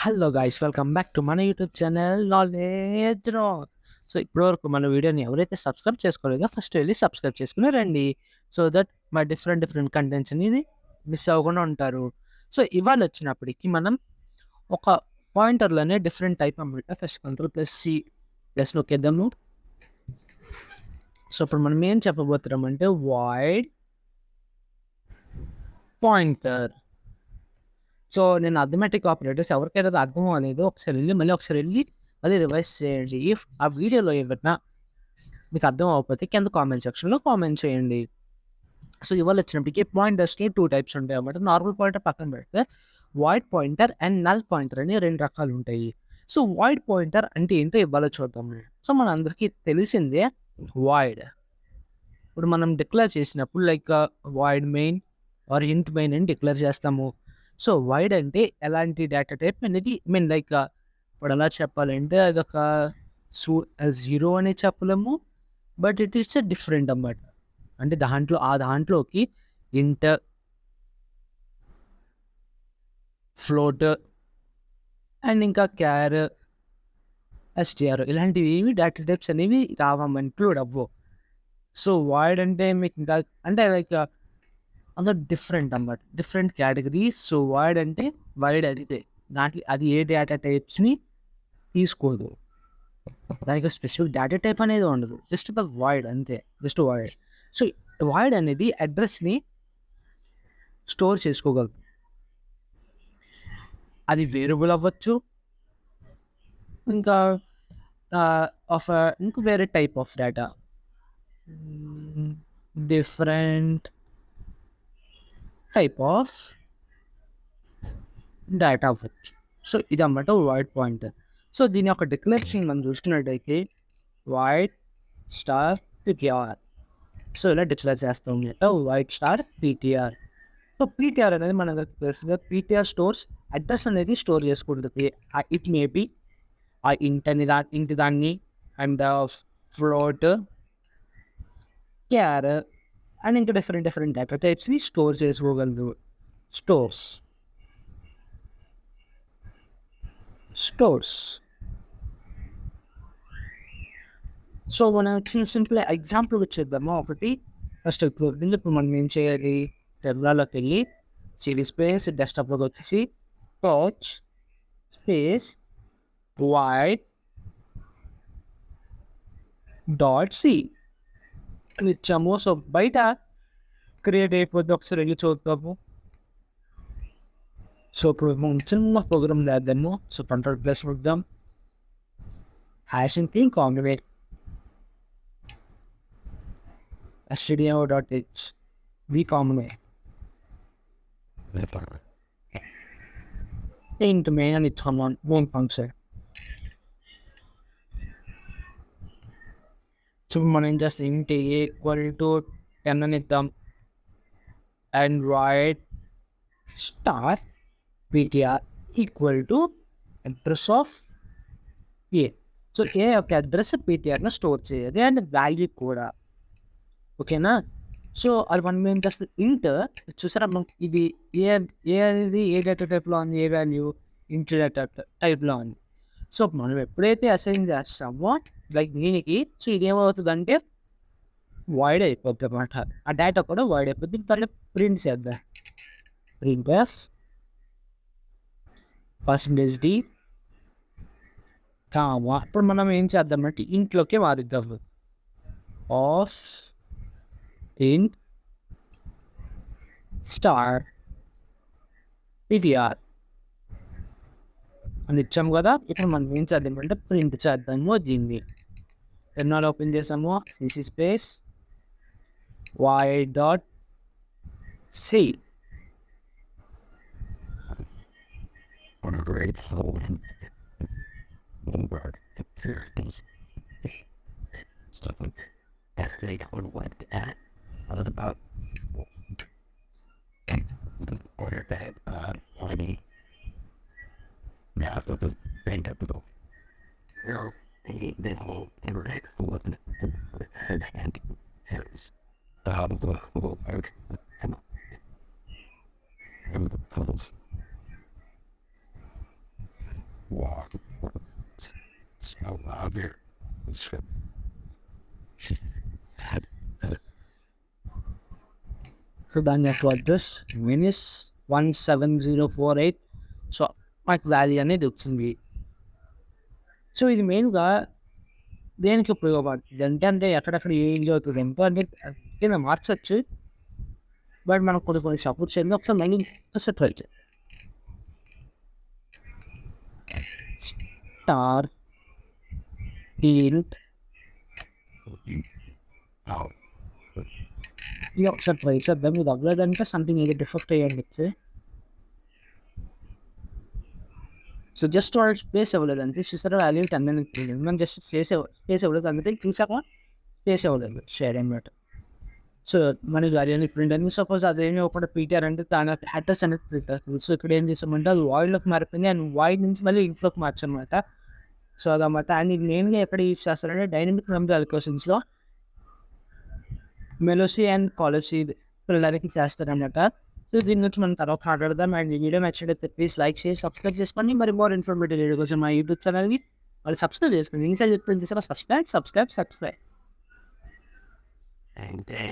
Hello guys, welcome back to మన YouTube channel Knowledge Rock. So ఇప్పటివరకు మన వీడియోని ఎవరైతే సబ్స్క్రైబ్ చేసుకోలేదో ఫస్ట్ వెళ్ళి సబ్స్క్రైబ్ చేసుకుని రండి. సో దట్ మా డిఫరెంట్ కంటెంట్స్ అనేది మిస్ అవ్వకుండా ఉంటారు. సో ఇవాళ వచ్చినప్పటికి మనం ఒక పాయింటర్లోనే డిఫరెంట్ టైప్ అన్నమాట. ఫస్ట్ Ctrl+C ప్లస్ నొక్కేద్దాము. సో ఇప్పుడు మనం ఏం చెప్పబోతున్నాం అంటే వాయిడ్ పాయింటర్. సో నేను అథమెటిక్ ఆపరేటర్స్ ఎవరికైనా అది అర్థం అవ్వలేదు ఒకసారి వెళ్ళి మళ్ళీ రివైజ్ చేయండి. ఇఫ్ ఆ వీడియోలో ఏమన్నా మీకు అర్థం అవ్వకపోతే కింద కామెంట్ సెక్షన్లో కామెంట్ చేయండి. సో ఇవాళ వచ్చినప్పటికీ పాయింటర్స్లో 2 టైప్స్ ఉంటాయి అన్నమాట. నార్మల్ పాయింటర్ పక్కన పెడితే void pointer and null pointer అని 2 రకాలు ఉంటాయి. సో వాయిడ్ పాయింటర్ అంటే ఏంటో ఇవాళ చూద్దాం. సో మన అందరికీ తెలిసిందే వాయిడ్. ఇప్పుడు మనం డిక్లేర్ చేసినప్పుడు like void main or int main అని డిక్లేర్ చేస్తాము. సో వైడ్ అంటే ఎలాంటి డేటా టైప్ అనేది లైక్ ఇప్పుడు ఎలా చెప్పాలంటే అదొక జీరో అని చెప్పలేము, బట్ ఇట్ ఈస్ డిఫరెంట్ అన్నమాట. అంటే దాంట్లోకి ఇంట్, ఫ్లోట్ అండ్ ఇంకా క్యార్, ఎస్టిఆర్ ఇలాంటివి ఏమి డేటా టైప్స్ అనేవి రావమ్మ, ఇంక్లూడ్ అవ్వవు. సో వైడ్ అంటే మీకు ఇంకా అంటే లైక్ అంత డిఫరెంట్ అన్నమాట, డిఫరెంట్ కేటగిరీస్. సో వైడ్ అంటే వైడ్ అడిగితే దాంట్లో అది ఏ డేటా టైప్స్ని తీసుకోదు, దానికి స్పెసిఫిక్ డేటా టైప్ అనేది ఉండదు, జస్ట్ ద వైడ్ అంతే, జస్ట్ వైడ్. సో వైడ్ అనేది అడ్రస్ని స్టోర్ చేసుకోగలదు. అది వేరియబుల్ అవ్వచ్చు, ఇంకా ఇంకా వేరే type of data, different type of data అవ్వచ్చు. సో ఇది అన్నమాట వైడ్ పాయింటర్. సో దీని యొక్క డిక్లరేషన్ మనం చూసుకున్నట్టయితే వైడ్ స్టార్ పిటిఆర్. సో ఇలా డిక్లేర్ చేస్తాం అనమాట, void star PTR. So PTR అనేది మనకు తెలుస్తుంది, పీటీఆర్ స్టోర్స్ అడ్రస్ అనేది స్టోర్ చేసుకుంటుంది. ఇట్ మేబీ ఆ ఇంటి దాన్ని అండ్ ఫ్లోట్, క్యార్ అండ్ ఇంకా డిఫరెంట్ డేటా టైప్స్ని స్టోర్ చేసుకోగలదు. స్టోర్స్. సో మనం సింపుల్ ఎగ్జాంపుల్ వచ్చేద్దాము. ఒకటి ఫస్ట్ ఇప్పుడు మనం ఏం చేయాలి, టెర్మినల్లోకి వెళ్ళి సిడి స్పేస్ డెస్క్టాప్లోకి వచ్చేసి టచ్ స్పేస్ వైడ్ .c అని ఇచ్చాము. సో బయట క్రియేట్ అయిపోద్ది, ఒకసారి వెళ్ళి చూద్దాము. సో ఇప్పుడు మనం చిన్న ప్రోగ్రామ్ చేద్దాము. సో Ctrl+ నొక్కుదాం, హ్యాషింగ్ థింగ్ కాంగ్రేట్ stdio.h v combinate into main and it's on one function. So మనం జస్ట్ ఇంట్ =10 అని ఇద్దాం and void star ptr address of a. So a యొక్క అడ్రస్ ptrను స్టోర్ చేయాలి అండ్ వాల్యూ కూడా, ఓకేనా. సో అది మనం ఏం చేస్తుంది, ఇంట్ చూసారా మనం ఇది ఏ అనేది ఏ డేటా టైప్లో ఉంది, ఏ వాల్యూ ఇంట్ డేటా టైప్లో ఉంది. సో మనం ఎప్పుడైతే అసైన్ చేస్తామో లైక్ దీనికి, సో ఇది ఏమవుతుంది అంటే వైడ్ అయిపోద్ది అన్నమాట, ఆ డేటా కూడా వైడ్ అయిపోద్ది. దాన్ని ప్రింట్ చేద్దాం, ప్రింట్ %d కామా. ఇప్పుడు మనం ఏం చేద్దామంటే ఇంట్లోకి మారిద్దాము, ఆఫ్ int స్టార్ ptr అని ఇచ్చాము కదా. ఇప్పుడు మనం ఏం చేద్దామంటే ప్రింట్ చేద్దాము దీన్ని. టెర్మినల్ ఓపెన్ చేసాము, CC space y.c about order that money now the bank up to the whole internet and has the whole and the puzzles walk. So louder. So దాని యొక్క అడ్రస్ మినిస్ 17048. సో మాకు valley అనేది వచ్చింది. So ఇది మెయిన్గా దేనికి ఉపయోగపడుతుంది అంటే ఎక్కడెక్కడ ఏం జరుగుతుంది అంటే కింద మార్చచ్చు, బట్ మనకు కొన్ని సపోర్ట్ చేయండి. ఒకసారి mind separate star healed Out. ఇది ఒకసారి ట్రై చేద్దాం. ఇది అవ్వలేదంటే సంథింగ్ ఏదో డిఫెక్ట్ అయ్యాని చెప్తే. సో జస్ట్ వాడు స్పేస్ ఇవ్వలేదు అంటే చూసారా వాల్యూ 10 అని తెలియదు, మనం జస్ట్ స్పేస్ ఇవ్వలేదు అందుకే చూసాక స్పేస్ ఇవ్వలేదు షేర్ అనమాట. సో మనకి వాల్యూ అని ప్రింట్ అని సపోజ్ అదేమి ఒకటి పీటర్ అంటే దాని అడ్రస్ అనేది ప్రింట్ అవుతుంది. సో ఇక్కడ ఏం చేస్తామంటే అది వాయిడ్లోకి మారిపోయింది అండ్ వాయిడ్ నుంచి మళ్ళీ ఇంట్లోకి మార్చనమాట. సో అదన్నమాట. అండ్ ఇది మెయిన్గా ఎక్కడ యూజ్ చేస్తారంటే డైనమిక్ నంబర్ అల్గోరిథమ్స్లో మెలోసీ అండ్ పాలసీ పిల్లలకి చేస్తారన్నమాట. సో దీని నుంచి మనం తర్వాత మాట్లాడదాం. అండ్ ఈ వీడియో నచ్చినట్లయితే ప్లీజ్ లైక్ చేసి సబ్స్క్రైబ్ చేసుకోండి. మరి మోర్ ఇన్ఫర్మేటివ్ వీడియో కోసం మా యూట్యూబ్ ఛానల్ని మరి సబ్స్క్రైబ్ చేసుకోండి. ఇంకా చెప్తుంది సబ్స్క్రైబ్. And